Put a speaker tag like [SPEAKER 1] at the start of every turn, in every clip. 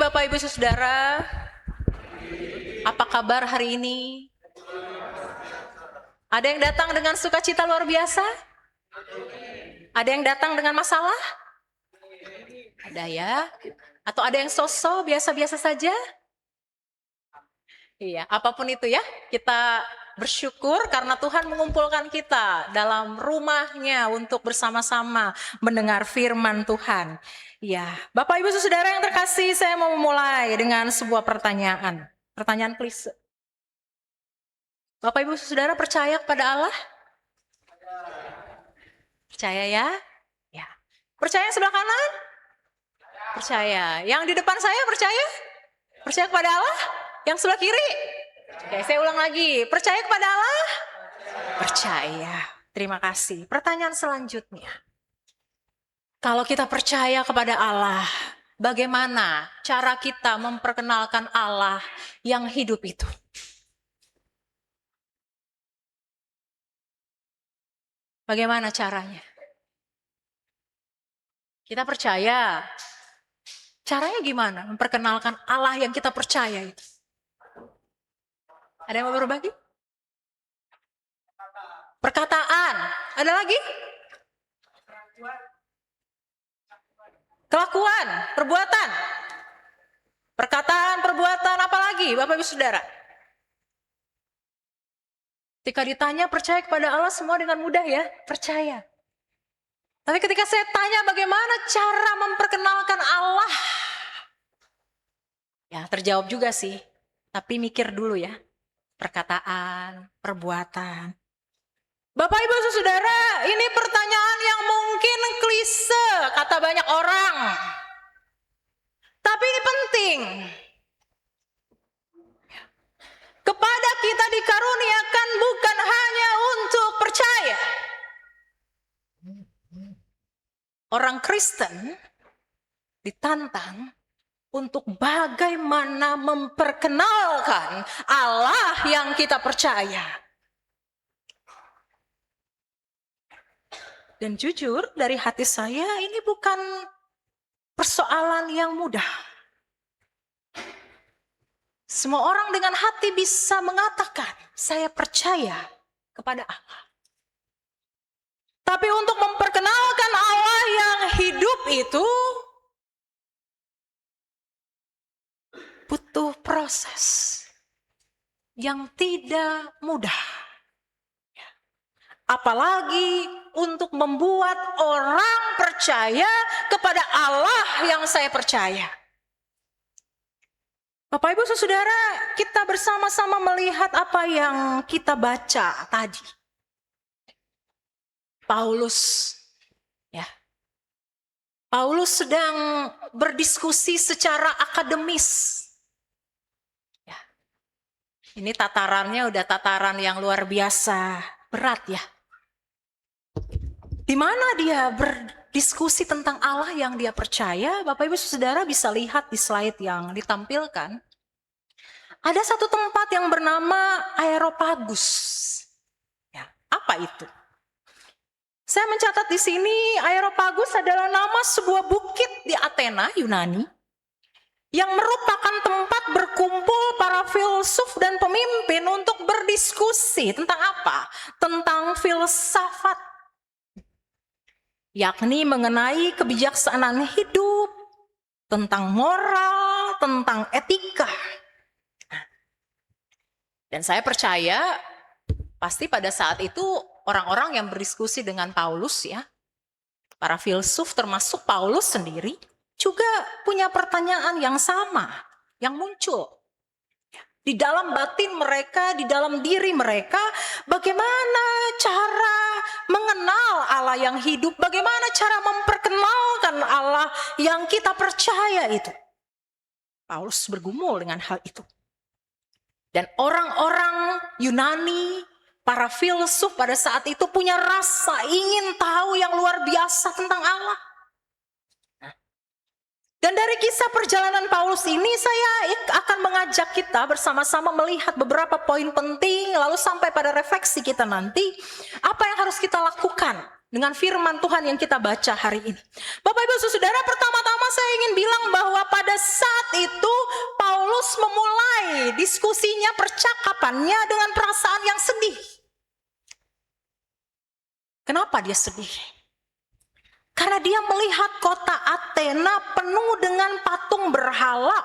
[SPEAKER 1] Bapak Ibu Saudara. Apa kabar hari ini? Ada yang datang dengan sukacita luar biasa? Ada yang datang dengan masalah? Ada ya? Atau ada yang sosok biasa-biasa saja? Iya, apapun itu ya, kita bersyukur karena Tuhan mengumpulkan kita dalam rumahnya untuk bersama-sama mendengar firman Tuhan. Ya, Bapak Ibu Saudara yang terkasih, saya mau memulai dengan sebuah pertanyaan. Pertanyaan klise. Bapak Ibu Saudara percaya kepada Allah? Percaya ya? Ya. Percaya yang sebelah kanan? Percaya. Yang di depan saya percaya? Percaya kepada Allah? Yang sebelah kiri? Oke, saya ulang lagi. Percaya kepada Allah? Percaya. Terima kasih. Pertanyaan selanjutnya. Kalau kita percaya kepada Allah, bagaimana cara kita memperkenalkan Allah yang hidup itu? Bagaimana caranya? Kita percaya. Caranya gimana memperkenalkan Allah yang kita percaya itu? Ada yang mau berbagi? Perkataan. Ada lagi? Kelakuan, perbuatan. Perkataan, perbuatan, apa lagi Bapak Ibu Saudara? Ketika ditanya percaya kepada Allah semua dengan mudah ya, percaya. Tapi ketika saya tanya bagaimana cara memperkenalkan Allah, ya terjawab juga sih, tapi mikir dulu ya. Perkataan, perbuatan. Bapak Ibu Saudara, ini pertanyaan yang mungkin klise, kata banyak orang. Tapi ini penting. Kepada kita dikaruniakan bukan hanya untuk percaya. Orang Kristen ditantang untuk bagaimana memperkenalkan Allah yang kita percaya. Dan jujur dari hati saya ini bukan persoalan yang mudah. Semua orang dengan hati bisa mengatakan, saya percaya kepada Allah. Tapi untuk memperkenalkan Allah yang hidup itu butuh proses yang tidak mudah. Apalagi untuk membuat orang percaya kepada Allah yang saya percaya. Bapak Ibu Saudara, kita bersama-sama melihat apa yang kita baca tadi. Paulus sedang berdiskusi secara akademis. Ya. Ini tatarannya udah tataran yang luar biasa berat ya. Di mana dia berdiskusi tentang Allah yang dia percaya, Bapak Ibu Saudara bisa lihat di slide yang ditampilkan. Ada satu tempat yang bernama Areopagus. Ya, apa itu? Saya mencatat di sini Areopagus adalah nama sebuah bukit di Athena, Yunani, yang merupakan tempat berkumpul para filsuf dan pemimpin untuk berdiskusi tentang apa? Tentang filsafat. Yakni mengenai kebijaksanaan hidup, tentang moral, tentang etika. Dan saya percaya pasti pada saat itu orang-orang yang berdiskusi dengan Paulus ya, para filsuf termasuk Paulus sendiri juga punya pertanyaan yang sama yang muncul. Di dalam batin mereka, di dalam diri mereka, bagaimana cara mengenal Allah yang hidup, bagaimana cara memperkenalkan Allah yang kita percaya itu. Paulus bergumul dengan hal itu. Dan orang-orang Yunani, para filsuf pada saat itu punya rasa ingin tahu yang luar biasa tentang Allah. Dan dari kisah perjalanan Paulus ini saya akan mengajak kita bersama-sama melihat beberapa poin penting lalu sampai pada refleksi kita nanti apa yang harus kita lakukan dengan firman Tuhan yang kita baca hari ini. Bapak Ibu Saudara, pertama-tama saya ingin bilang bahwa pada saat itu Paulus memulai diskusinya, percakapannya dengan perasaan yang sedih. Kenapa dia sedih? Karena dia melihat kota Athena penuh dengan patung berhala.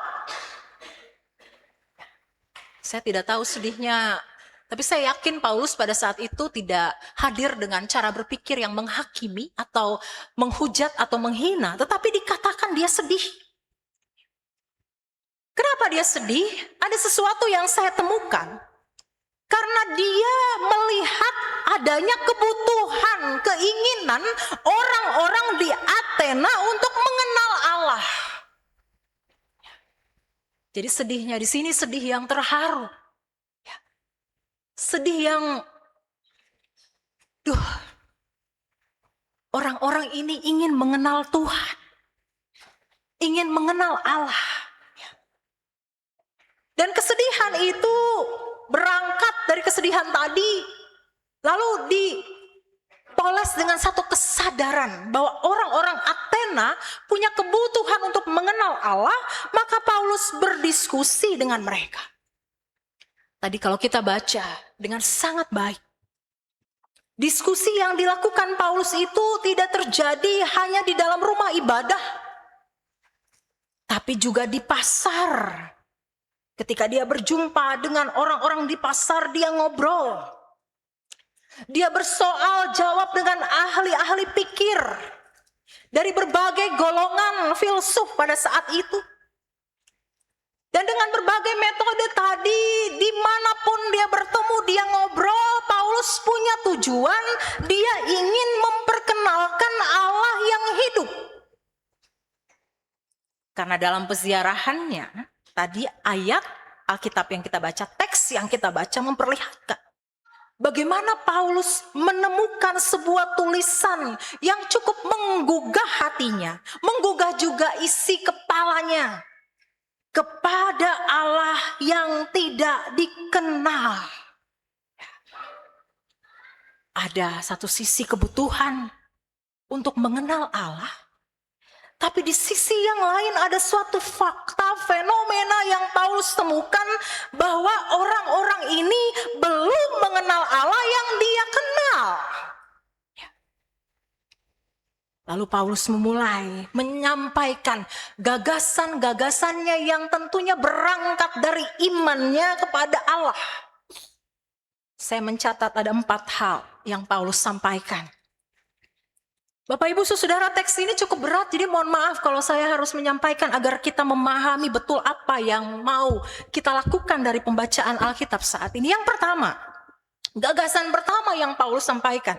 [SPEAKER 1] Saya tidak tahu sedihnya, tapi saya yakin Paulus pada saat itu tidak hadir dengan cara berpikir yang menghakimi atau menghujat atau menghina, tetapi dikatakan dia sedih. Kenapa dia sedih? Ada sesuatu yang saya temukan. Karena dia melihat adanya kebutuhan, keinginan orang-orang di Athena untuk mengenal Allah. Jadi sedihnya di sini sedih yang terharu. Sedih yang, orang-orang ini ingin mengenal Tuhan. Ingin mengenal Allah. Dan kesedihan itu berangkat dari kesedihan tadi, lalu dipoles dengan satu kesadaran bahwa orang-orang Athena punya kebutuhan untuk mengenal Allah, maka Paulus berdiskusi dengan mereka. Tadi kalau kita baca dengan sangat baik, diskusi yang dilakukan Paulus itu tidak terjadi hanya di dalam rumah ibadah, tapi juga di pasar. Ketika dia berjumpa dengan orang-orang di pasar, dia ngobrol. Dia bersoal jawab dengan ahli-ahli pikir dari berbagai golongan filsuf pada saat itu. Dan dengan berbagai metode tadi, dimanapun dia bertemu, dia ngobrol. Paulus punya tujuan, dia ingin memperkenalkan Allah yang hidup. Karena dalam peziarahannya, tadi ayat Alkitab yang kita baca, teks yang kita baca memperlihatkan bagaimana Paulus menemukan sebuah tulisan yang cukup menggugah hatinya, menggugah juga isi kepalanya kepada Allah yang tidak dikenal. Ada satu sisi kebutuhan untuk mengenal Allah, tapi di sisi yang lain ada suatu fakta, fenomena yang Paulus temukan bahwa orang-orang ini belum mengenal Allah yang dia kenal. Lalu Paulus memulai menyampaikan gagasan-gagasannya yang tentunya berangkat dari imannya kepada Allah. Saya mencatat ada 4 hal yang Paulus sampaikan. Bapak Ibu Saudara, teks ini cukup berat, jadi mohon maaf kalau saya harus menyampaikan agar kita memahami betul apa yang mau kita lakukan dari pembacaan Alkitab saat ini. Yang pertama, gagasan pertama yang Paulus sampaikan.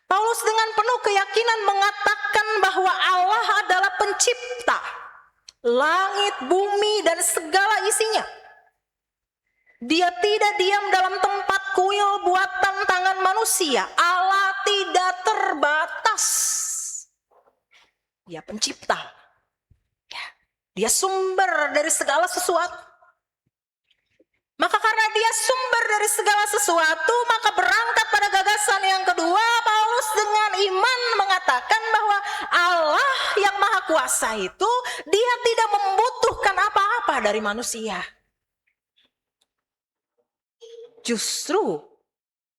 [SPEAKER 1] Paulus dengan penuh keyakinan mengatakan bahwa Allah adalah pencipta langit, bumi, dan segala isinya. Dia tidak diam dalam tempat kuil buatan tangan manusia. Allah tidak terbatas. Dia pencipta. Dia sumber dari segala sesuatu. Maka karena dia sumber dari segala sesuatu, maka berangkat pada gagasan yang kedua, Paulus dengan iman mengatakan bahwa Allah yang Maha Kuasa itu, dia tidak membutuhkan apa-apa dari manusia. Justru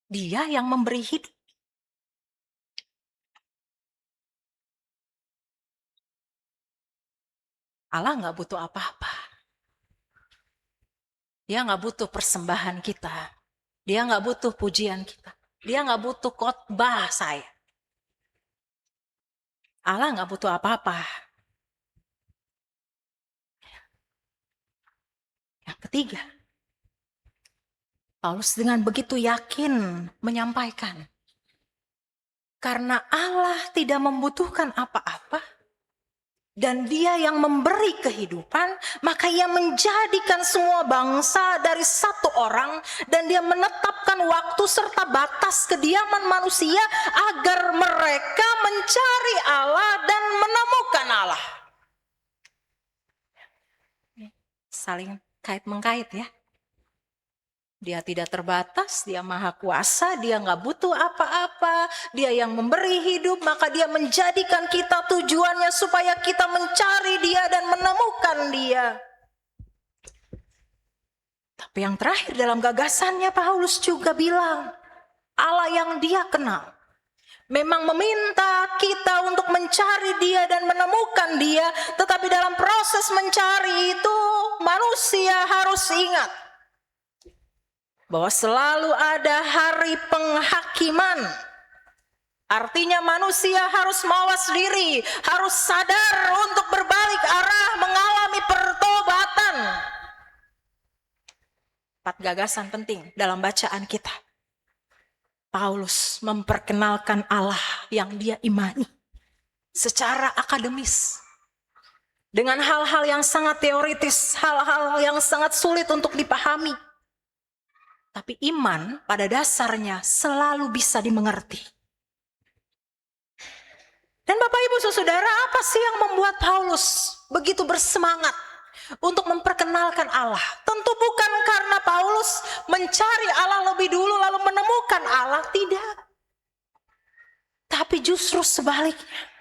[SPEAKER 1] dia yang memberi hidup. Allah nggak butuh apa-apa. Dia nggak butuh persembahan kita. Dia nggak butuh pujian kita. Dia nggak butuh khotbah saya. Allah nggak butuh apa-apa. Yang ketiga, Paulus dengan begitu yakin menyampaikan, karena Allah tidak membutuhkan apa-apa, dan dia yang memberi kehidupan, maka ia menjadikan semua bangsa dari satu orang, dan dia menetapkan waktu serta batas kediaman manusia agar mereka mencari Allah dan menemukan Allah. Saling kait-mengkait ya. Dia tidak terbatas, dia maha kuasa, dia gak butuh apa-apa. Dia yang memberi hidup, maka dia menjadikan kita tujuannya supaya kita mencari dia dan menemukan dia. Tapi yang terakhir dalam gagasannya Paulus juga bilang, Allah yang dia kenal memang meminta kita untuk mencari dia dan menemukan dia. Tetapi dalam proses mencari itu manusia harus ingat bahwa selalu ada hari penghakiman. Artinya manusia harus mawas diri, harus sadar untuk berbalik arah, mengalami pertobatan. 4 gagasan penting dalam bacaan kita. Paulus memperkenalkan Allah yang dia imani secara akademis. Dengan hal-hal yang sangat teoritis, hal-hal yang sangat sulit untuk dipahami. Tapi iman pada dasarnya selalu bisa dimengerti. Dan Bapak Ibu Saudara, apa sih yang membuat Paulus begitu bersemangat untuk memperkenalkan Allah? Tentu bukan karena Paulus mencari Allah lebih dulu lalu menemukan Allah, tidak. Tapi justru sebaliknya.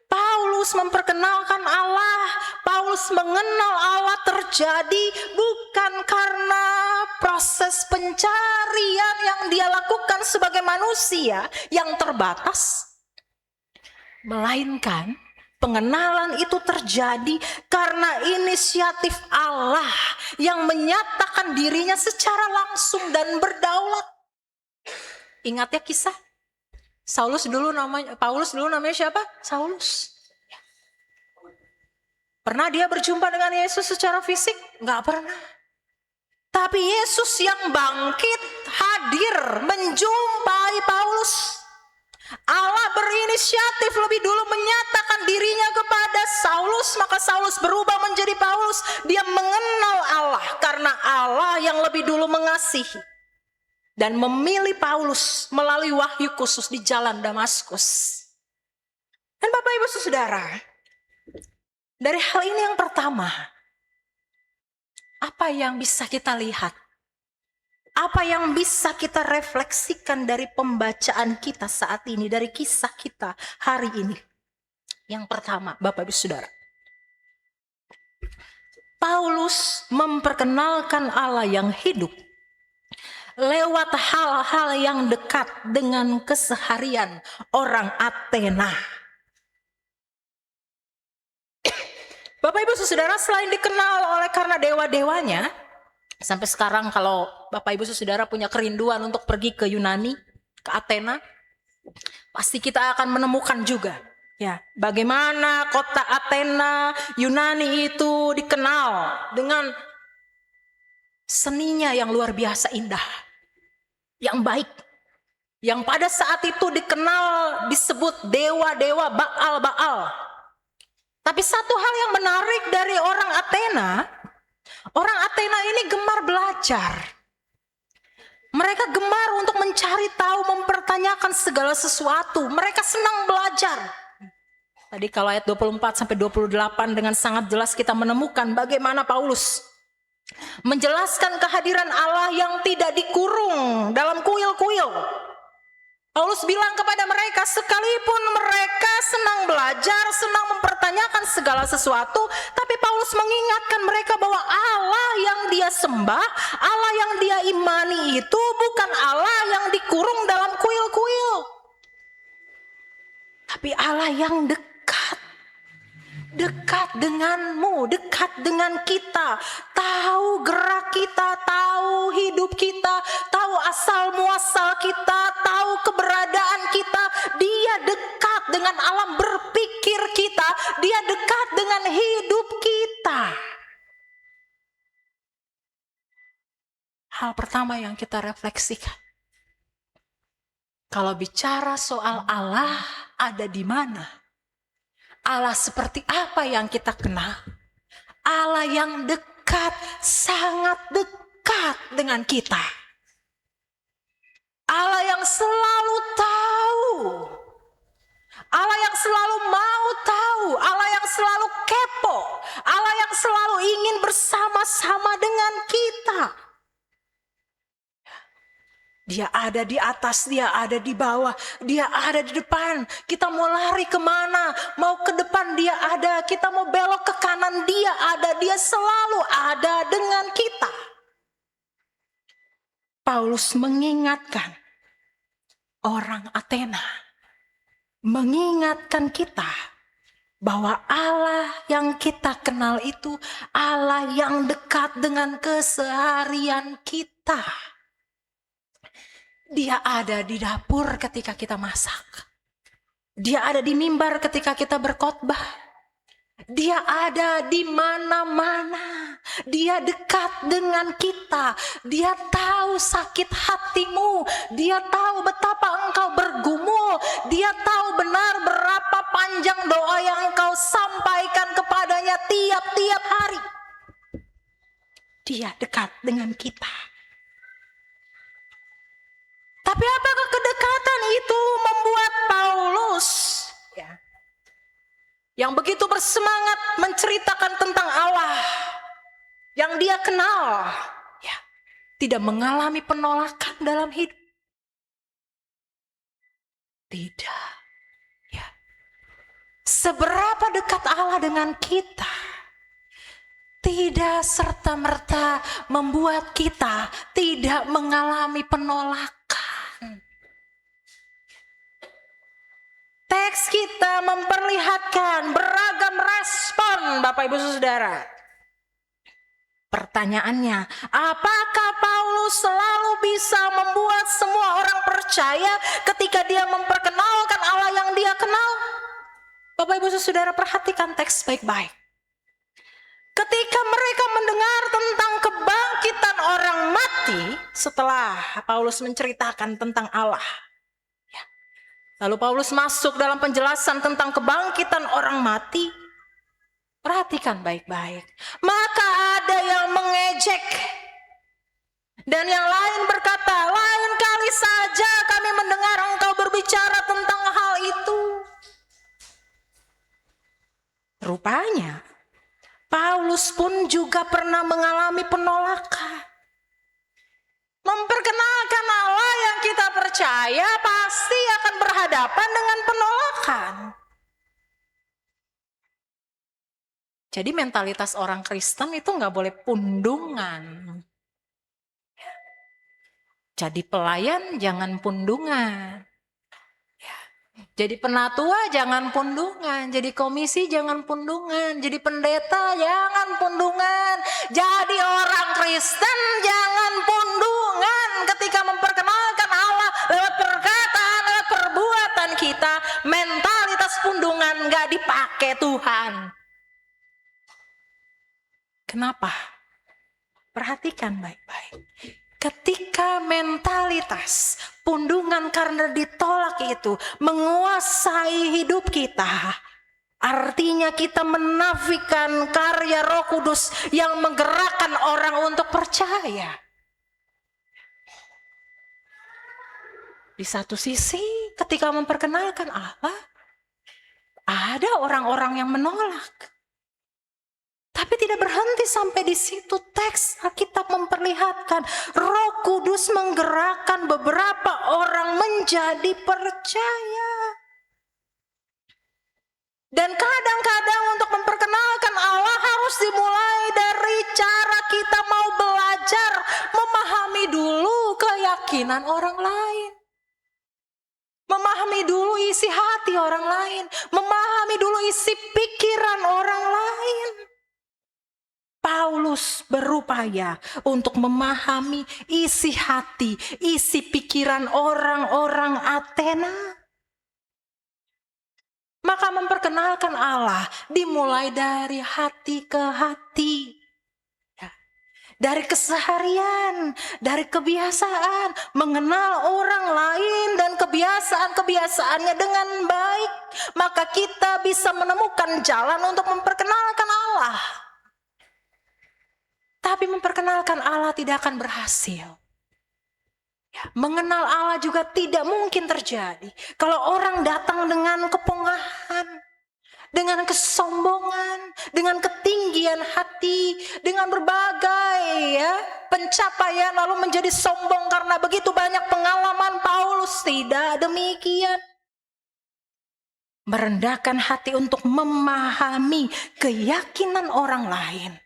[SPEAKER 1] Paulus memperkenalkan Allah, Paulus mengenal Allah terjadi bukan karena proses pencarian yang dia lakukan sebagai manusia yang terbatas, melainkan pengenalan itu terjadi karena inisiatif Allah yang menyatakan dirinya secara langsung dan berdaulat. Ingat ya kisah? Paulus dulu namanya siapa? Saulus. Pernah dia berjumpa dengan Yesus secara fisik? Enggak pernah. Tapi Yesus yang bangkit hadir menjumpai Paulus. Allah berinisiatif lebih dulu menyatakan dirinya kepada Saulus, maka Saulus berubah menjadi Paulus. Dia mengenal Allah karena Allah yang lebih dulu mengasihi dan memilih Paulus melalui wahyu khusus di jalan Damaskus. Dan Bapak Ibu Saudara, dari hal ini yang pertama, apa yang bisa kita lihat? Apa yang bisa kita refleksikan dari pembacaan kita saat ini, dari kisah kita hari ini? Yang pertama, Bapak Ibu Saudara, Paulus memperkenalkan Allah yang hidup lewat hal-hal yang dekat dengan keseharian orang Athena. Bapak Ibu Saudara, selain dikenal oleh karena dewa-dewanya, sampai sekarang kalau Bapak Ibu Saudara punya kerinduan untuk pergi ke Yunani, ke Athena, pasti kita akan menemukan juga ya bagaimana kota Athena, Yunani itu dikenal dengan seninya yang luar biasa indah, yang baik, yang pada saat itu dikenal disebut dewa-dewa Baal-Baal. Tapi satu hal yang menarik dari orang Athena ini gemar belajar. Mereka gemar untuk mencari tahu, mempertanyakan segala sesuatu. Mereka senang belajar. Tadi kalau ayat 24 sampai 28 dengan sangat jelas kita menemukan bagaimana Paulus menjelaskan kehadiran Allah yang tidak dikurung dalam kuil-kuil. Paulus bilang kepada mereka, sekalipun mereka senang belajar, senang mempertanyakan segala sesuatu, tapi Paulus mengingatkan mereka bahwa Allah yang dia sembah, Allah yang dia imani itu bukan Allah yang dikurung dalam kuil-kuil, tapi Allah yang dekat denganmu, dekat dengan kita, tahu gerak kita, tahu hidup kita, tahu asal muasal kita, tahu keberadaan kita. Dia dekat dengan alam berpikir kita, dia dekat dengan hidup kita. Hal pertama yang kita refleksikan, kalau bicara soal Allah ada di mana? Allah seperti apa yang kita kenal? Allah yang dekat, sangat dekat dengan kita. Allah yang selalu tahu. Allah yang selalu mau tahu. Allah yang selalu kepo. Allah yang selalu ingin bersama-sama dengan kita. Dia ada di atas, dia ada di bawah, dia ada di depan. Kita mau lari kemana, mau ke depan dia ada, kita mau belok ke kanan dia ada, dia selalu ada dengan kita. Paulus mengingatkan orang Athena, mengingatkan kita bahwa Allah yang kita kenal itu Allah yang dekat dengan keseharian kita. Dia ada di dapur ketika kita masak. Dia ada di mimbar ketika kita berkhotbah. Dia ada di mana-mana. Dia dekat dengan kita. Dia tahu sakit hatimu. Dia tahu betapa engkau bergumul. Dia tahu benar berapa panjang doa yang engkau sampaikan kepadanya tiap-tiap hari. Dia dekat dengan kita. Tapi apakah kedekatan itu membuat Paulus yang begitu bersemangat menceritakan tentang Allah yang dia kenal tidak mengalami penolakan dalam hidup? Tidak. Seberapa dekat Allah dengan kita tidak serta-merta membuat kita tidak mengalami penolakan. Teks kita memperlihatkan beragam respon Bapak Ibu Saudara. Pertanyaannya, apakah Paulus selalu bisa membuat semua orang percaya ketika dia memperkenalkan Allah yang dia kenal? Bapak Ibu Saudara, perhatikan teks baik-baik. Ketika mereka mendengar tentang kebangkitan orang mati setelah Paulus menceritakan tentang Allah, lalu Paulus masuk dalam penjelasan tentang kebangkitan orang mati. Perhatikan baik-baik. Maka ada yang mengejek dan yang lain berkata, lain kali saja kami mendengar engkau berbicara tentang hal itu. Rupanya Paulus pun juga pernah mengalami penolakan. Memperkenalkan Allah yang kita percaya pasti akan berhadapan dengan penolakan. Jadi mentalitas orang Kristen itu nggak boleh pundungan. Jadi pelayan jangan pundungan. Jadi penatua jangan pundungan. Jadi komisi jangan pundungan. Jadi pendeta jangan pundungan. Jadi orang Kristen jangan pundungan ketika memperkenalkan Allah lewat perkataan, lewat perbuatan kita. Mentalitas pundungan gak dipakai Tuhan. Kenapa? Perhatikan baik-baik. Ketika mentalitas pundungan karena ditolak itu menguasai hidup kita, artinya kita menafikan karya Roh Kudus yang menggerakkan orang untuk percaya. Di satu sisi ketika memperkenalkan Allah, ada orang-orang yang menolak. Tapi tidak berhenti sampai di situ. Teks Alkitab memperlihatkan Roh Kudus menggerakkan beberapa orang menjadi percaya. Dan kadang-kadang untuk memperkenalkan Allah harus dimulai dari cara kita mau belajar memahami dulu keyakinan orang lain. Memahami dulu isi hati orang lain. Memahami dulu isi pikiran orang lain. Paulus berupaya untuk memahami isi hati, isi pikiran orang-orang Athena. Maka memperkenalkan Allah dimulai dari hati ke hati. Dari keseharian, dari kebiasaan, mengenal orang lain dan kebiasaan-kebiasaannya dengan baik. Maka kita bisa menemukan jalan untuk memperkenalkan Allah. Tapi memperkenalkan Allah tidak akan berhasil. Mengenal Allah juga tidak mungkin terjadi kalau orang datang dengan kepongahan, dengan kesombongan, dengan ketinggian hati, dengan berbagai pencapaian lalu menjadi sombong karena begitu banyak pengalaman tidak demikian. Merendahkan hati untuk memahami keyakinan orang lain,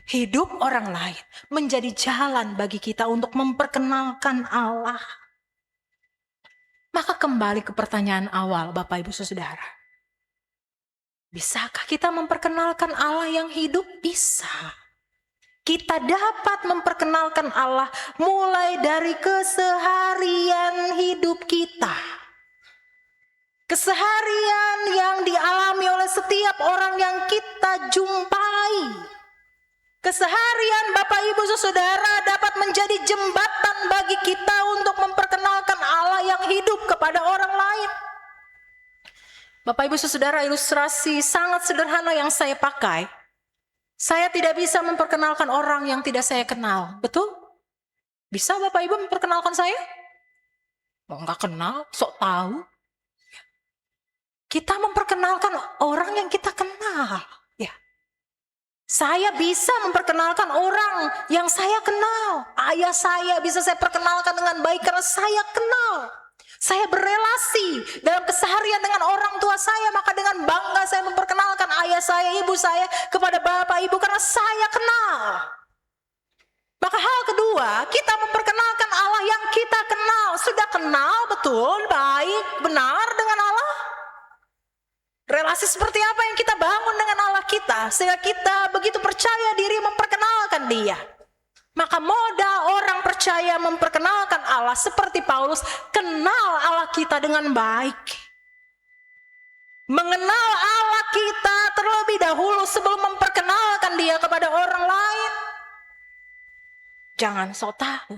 [SPEAKER 1] hidup orang lain, menjadi jalan bagi kita untuk memperkenalkan Allah. Maka kembali ke pertanyaan awal, Bapak Ibu Saudara. Bisakah kita memperkenalkan Allah yang hidup? Bisa. Kita dapat memperkenalkan Allah mulai dari keseharian hidup kita. Keseharian yang dialami oleh setiap orang yang kita jumpai. Keseharian Bapak Ibu Saudara dapat menjadi jembatan bagi kita untuk memperkenalkan Allah yang hidup kepada orang lain. Bapak Ibu Saudara, ilustrasi sangat sederhana yang saya pakai. Saya tidak bisa memperkenalkan orang yang tidak saya kenal. Betul? Bisa Bapak Ibu memperkenalkan saya? Oh, enggak kenal, sok tahu. Kita memperkenalkan orang yang kita kenal. Ya. Saya bisa memperkenalkan orang yang saya kenal. Ayah saya bisa saya perkenalkan dengan baik karena saya kenal. Saya berelasi dalam keseharian dengan orang tua saya, maka dengan bangga saya memperkenalkan ayah saya, ibu saya kepada bapak ibu karena saya kenal. Maka hal kedua, kita memperkenalkan Allah yang kita kenal. Sudah kenal betul, baik, benar dengan Allah? Relasi seperti apa yang kita bangun dengan Allah kita sehingga kita begitu percaya diri memperkenalkan Dia? Maka modal orang percaya memperkenalkan Allah seperti Paulus, kenal Allah kita dengan baik. Mengenal Allah kita terlebih dahulu sebelum memperkenalkan Dia kepada orang lain. Jangan sok tahu.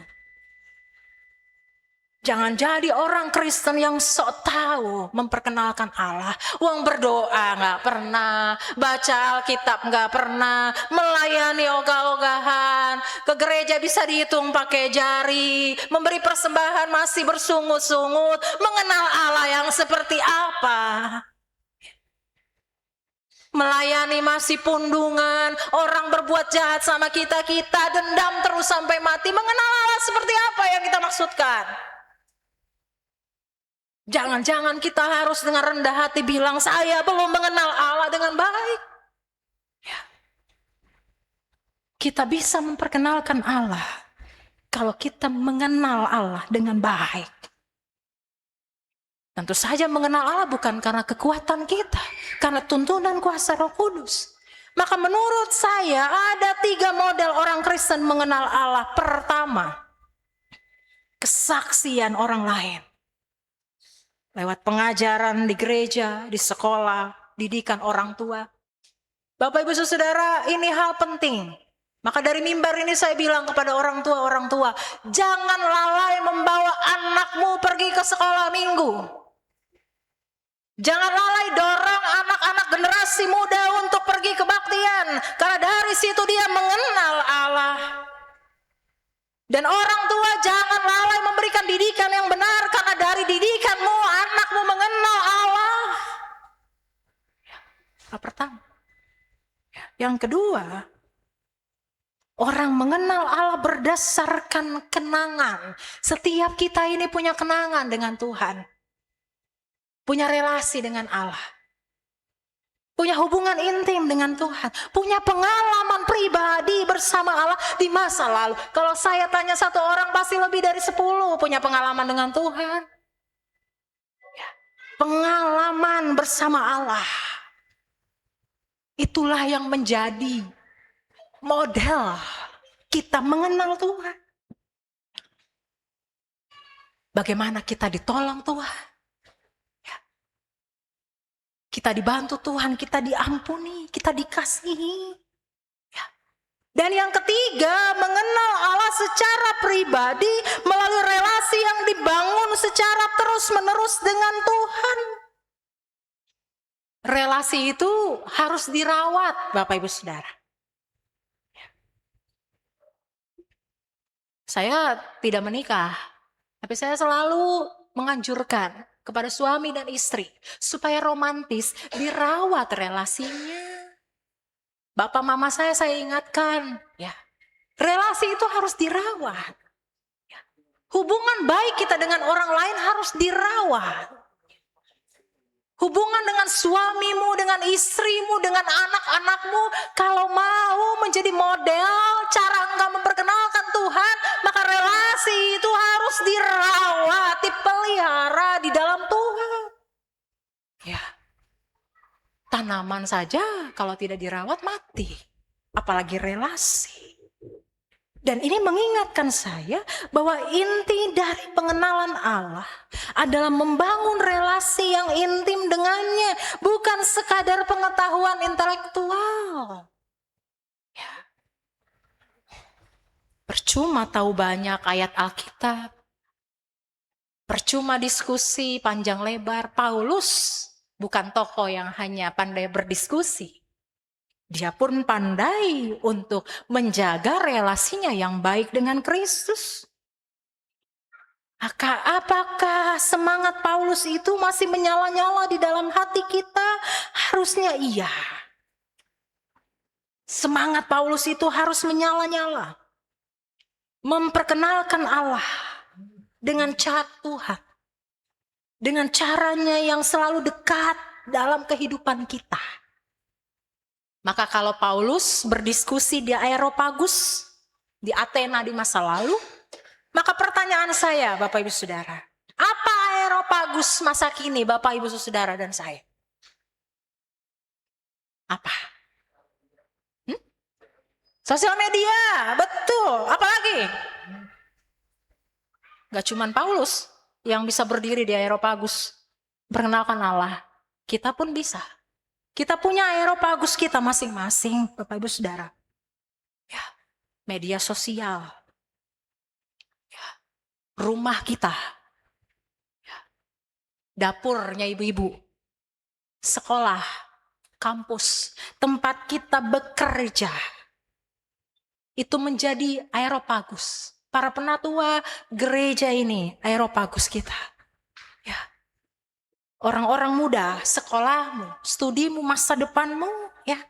[SPEAKER 1] Jangan jadi orang Kristen yang sok tahu memperkenalkan Allah. Uang berdoa nggak pernah, baca Alkitab nggak pernah, melayani ogah-ogahan, ke gereja bisa dihitung pakai jari, memberi persembahan masih bersungut-sungut, mengenal Allah yang seperti apa? Melayani masih pundungan, orang berbuat jahat sama kita dendam terus sampai mati. Mengenal Allah seperti apa yang kita maksudkan? Jangan-jangan kita harus dengan rendah hati bilang, saya belum mengenal Allah dengan baik. Ya. Kita bisa memperkenalkan Allah kalau kita mengenal Allah dengan baik. Tentu saja mengenal Allah bukan karena kekuatan kita, karena tuntunan kuasa Roh Kudus. Maka menurut saya ada 3 model orang Kristen mengenal Allah. Pertama, kesaksian orang lain. Lewat pengajaran di gereja, di sekolah, didikan orang tua. Bapak Ibu Saudara, ini hal penting. Maka dari mimbar ini saya bilang kepada orang tua, jangan lalai membawa anakmu pergi ke sekolah minggu. Jangan lalai dorong anak-anak generasi muda untuk pergi kebaktian, karena dari situ dia mengenal Allah. Dan orang tua jangan lalai memberikan didikan yang benar, karena dari didikanmu anakmu mengenal Allah. Yang pertama. Yang kedua, orang mengenal Allah berdasarkan kenangan. Setiap kita ini punya kenangan dengan Tuhan. Punya relasi dengan Allah. Punya hubungan intim dengan Tuhan. Punya pengalaman pribadi bersama Allah di masa lalu. Kalau saya tanya satu orang pasti lebih dari 10 punya pengalaman dengan Tuhan. Ya, pengalaman bersama Allah. Itulah yang menjadi model kita mengenal Tuhan. Bagaimana kita ditolong Tuhan. Kita dibantu Tuhan, kita diampuni, kita dikasihi. Ya. Dan yang ketiga, mengenal Allah secara pribadi melalui relasi yang dibangun secara terus-menerus dengan Tuhan. Relasi itu harus dirawat, Bapak Ibu Saudara. Ya. Saya tidak menikah, tapi saya selalu menganjurkan kepada suami dan istri supaya romantis, dirawat relasinya. Bapak mama saya ingatkan, ya, relasi itu harus dirawat. Ya. Hubungan baik kita dengan orang lain harus dirawat. Hubungan dengan suamimu, dengan istrimu, dengan anak-anakmu, kalau mau menjadi model cara engkau memperkenalkan Tuhan, maka relasi itu harus dirawat, dipelihara di dalam Tuhan. Ya, tanaman saja kalau tidak dirawat mati, apalagi relasi. Dan ini mengingatkan saya bahwa inti dari pengenalan Allah adalah membangun relasi yang intim dengannya, bukan sekadar pengetahuan intelektual. Ya. Percuma tahu banyak ayat Alkitab, percuma diskusi panjang lebar. Paulus bukan tokoh yang hanya pandai berdiskusi. Dia pun pandai untuk menjaga relasinya yang baik dengan Kristus. Apakah semangat Paulus itu masih menyala-nyala di dalam hati kita? Harusnya iya. Semangat Paulus itu harus menyala-nyala. Memperkenalkan Allah dengan cara Tuhan. Dengan caranya yang selalu dekat dalam kehidupan kita. Maka kalau Paulus berdiskusi di Areopagus, di Athena di masa lalu, maka pertanyaan saya Bapak Ibu Saudara, apa Areopagus masa kini Bapak Ibu Saudara dan saya? Apa? Sosial media, betul. Apalagi? Gak cuman Paulus yang bisa berdiri di Areopagus, perkenalkan Allah, kita pun bisa. Kita punya Areopagus kita masing-masing, Bapak Ibu Saudara. Ya, media sosial. Ya, rumah kita. Ya, dapurnya ibu-ibu. Sekolah, kampus, tempat kita bekerja. Itu menjadi Areopagus. Para penatua gereja ini, Areopagus kita. Ya. Orang-orang muda, sekolahmu, studimu, masa depanmu, ya.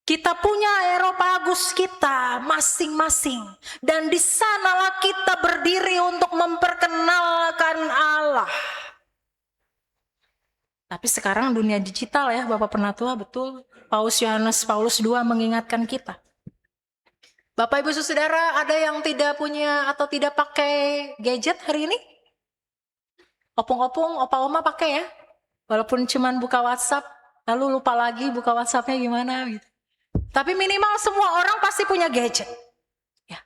[SPEAKER 1] Kita punya Areopagus kita masing-masing. Dan di sanalah kita berdiri untuk memperkenalkan Allah. Tapi sekarang dunia digital ya, Bapak Penatua, betul. Paus Yohanes Paulus II mengingatkan kita. Bapak Ibu Saudara, ada yang tidak punya atau tidak pakai gadget hari ini? Opung-opung, opa-oma pakai ya. Walaupun cuman buka WhatsApp, lalu lupa lagi buka WhatsAppnya gimana gitu. Tapi minimal semua orang pasti punya gadget. Ya.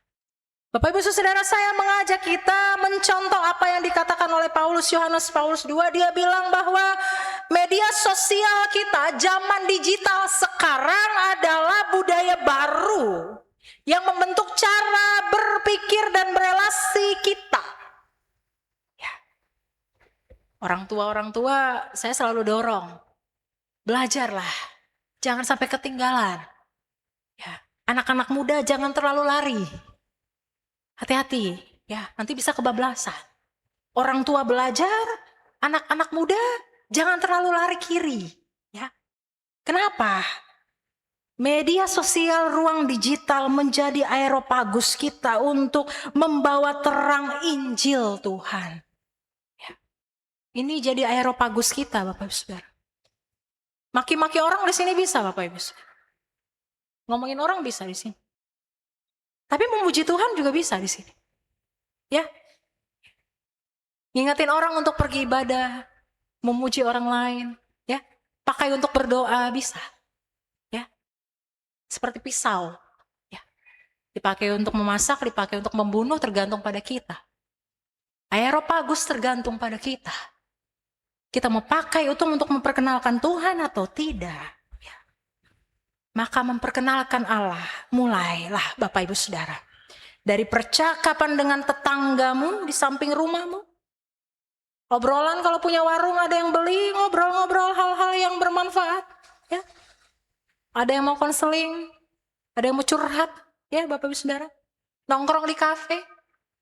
[SPEAKER 1] Bapak Ibu Saudara, saya mengajak kita mencontoh apa yang dikatakan oleh Paulus Yohanes Paulus II. Dia bilang bahwa media sosial kita, zaman digital sekarang adalah budaya baru yang membentuk cara berpikir dan berelasi kita. Orang tua, saya selalu dorong, belajarlah, jangan sampai ketinggalan. Ya, anak-anak muda jangan terlalu lari, hati-hati, ya nanti bisa kebablasan. Orang tua belajar, anak-anak muda jangan terlalu lari kiri. Ya, kenapa? Media sosial, ruang digital menjadi Areopagus kita untuk membawa terang Injil Tuhan. Ini jadi Areopagus kita, Bapak Ibu Saudara. Maki-maki orang di sini bisa, Bapak Ibu Saudara. Ngomongin orang bisa di sini. Tapi memuji Tuhan juga bisa di sini. Ya. Ngingetin orang untuk pergi ibadah, memuji orang lain, ya. Pakai untuk berdoa bisa. Ya. Seperti pisau, ya. Dipakai untuk memasak, dipakai untuk membunuh, tergantung pada kita. Areopagus tergantung pada kita. Kita mau pakai itu untuk memperkenalkan Tuhan atau tidak. Ya. Maka memperkenalkan Allah, mulailah Bapak Ibu Saudara. Dari percakapan dengan tetanggamu di samping rumahmu. Obrolan kalau punya warung ada yang beli, ngobrol-ngobrol hal-hal yang bermanfaat. Ya. Ada yang mau konseling, ada yang mau curhat, ya Bapak Ibu Saudara. Nongkrong di kafe.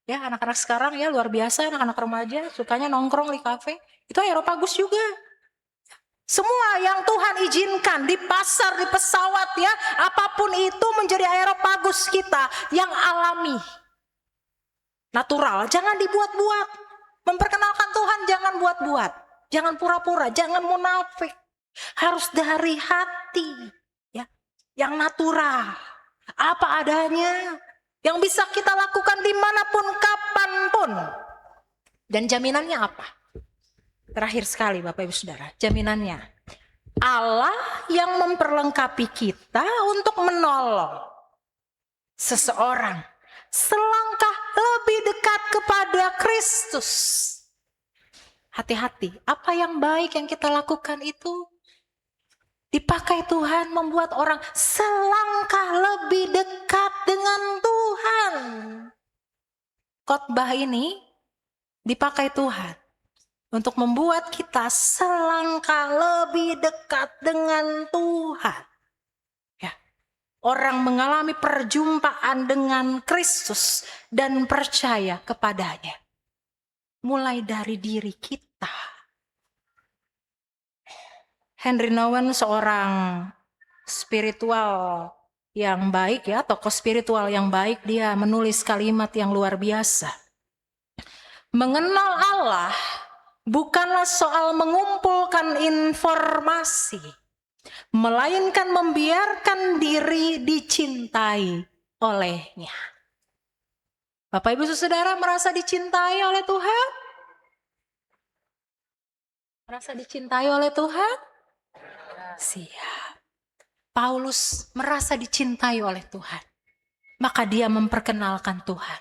[SPEAKER 1] Ya, anak-anak sekarang ya luar biasa, anak-anak remaja sukanya nongkrong di kafe. Itu Areopagus juga. Semua yang Tuhan izinkan di pasar, di pesawat ya, apapun itu menjadi Areopagus kita yang alami. natural, jangan dibuat-buat. Memperkenalkan Tuhan jangan buat-buat, jangan pura-pura, jangan munafik. Harus dari hati, ya, yang natural, apa adanya, yang bisa kita lakukan dimanapun, kapanpun. Dan jaminannya apa? Terakhir sekali Bapak Ibu Saudara, jaminannya Allah yang memperlengkapi kita untuk menolong seseorang selangkah lebih dekat kepada Kristus. Hati-hati, apa yang baik yang kita lakukan itu dipakai Tuhan membuat orang selangkah lebih dekat dengan Tuhan. Khotbah ini dipakai Tuhan untuk membuat kita selangkah lebih dekat dengan Tuhan. Ya. Orang mengalami perjumpaan dengan Kristus dan percaya kepadanya. Mulai dari diri kita. Henry Nouwen, seorang spiritual yang baik, ya, tokoh spiritual yang baik, dia menulis kalimat yang luar biasa. Mengenal Allah bukanlah soal mengumpulkan informasi, melainkan membiarkan diri dicintai olehnya. Bapak Ibu Saudara merasa dicintai oleh Tuhan? Merasa dicintai oleh Tuhan? Siap. Paulus merasa dicintai oleh Tuhan, maka dia memperkenalkan Tuhan.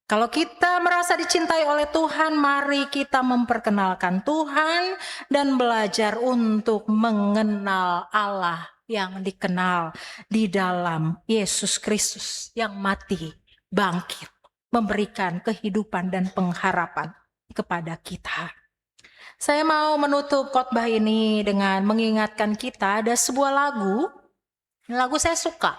[SPEAKER 1] Kalau kita merasa dicintai oleh Tuhan, mari kita memperkenalkan Tuhan dan belajar untuk mengenal Allah yang dikenal di dalam Yesus Kristus yang mati, bangkit, memberikan kehidupan dan pengharapan kepada kita. Saya mau menutup khotbah ini dengan mengingatkan kita ada sebuah lagu saya suka.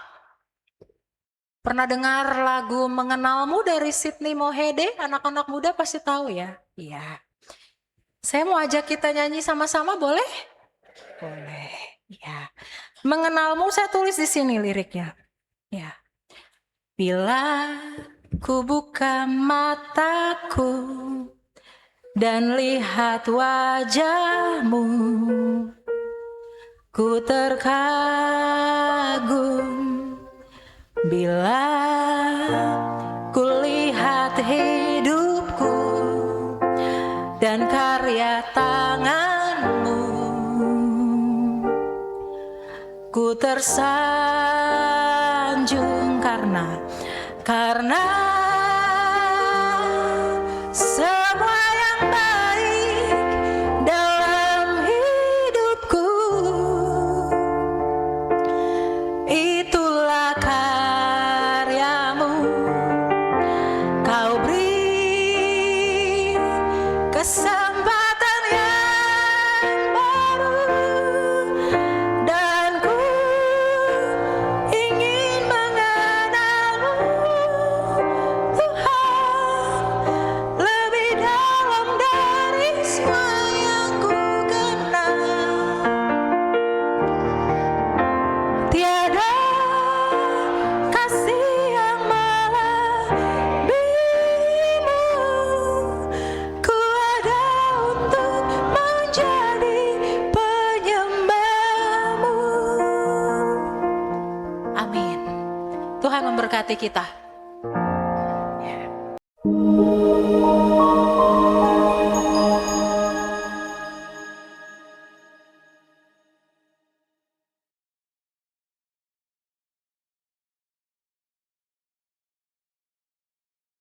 [SPEAKER 1] Pernah dengar lagu Mengenalmu dari Sydney Mohede? Anak-anak muda pasti tahu ya. Iya. Saya mau ajak kita nyanyi sama-sama, boleh? Boleh. Ya. Mengenalmu saya tulis di sini liriknya. Ya. Bila ku buka mataku dan lihat wajahmu, ku terkagum. Bila ku lihat hidupku dan karya tanganmu, ku tersanjung karena semua yang baik dalam hidupku itulah karyamu. Kau beri kesempatan yang baru dan ku ingin mengenalmu, Tuhan, lebih dalam dari semua yang ku kenal. Tiada kasih yang melebihimu, ku ada untuk menjadi penyembahmu. Amin. Tuhan memberkati kita.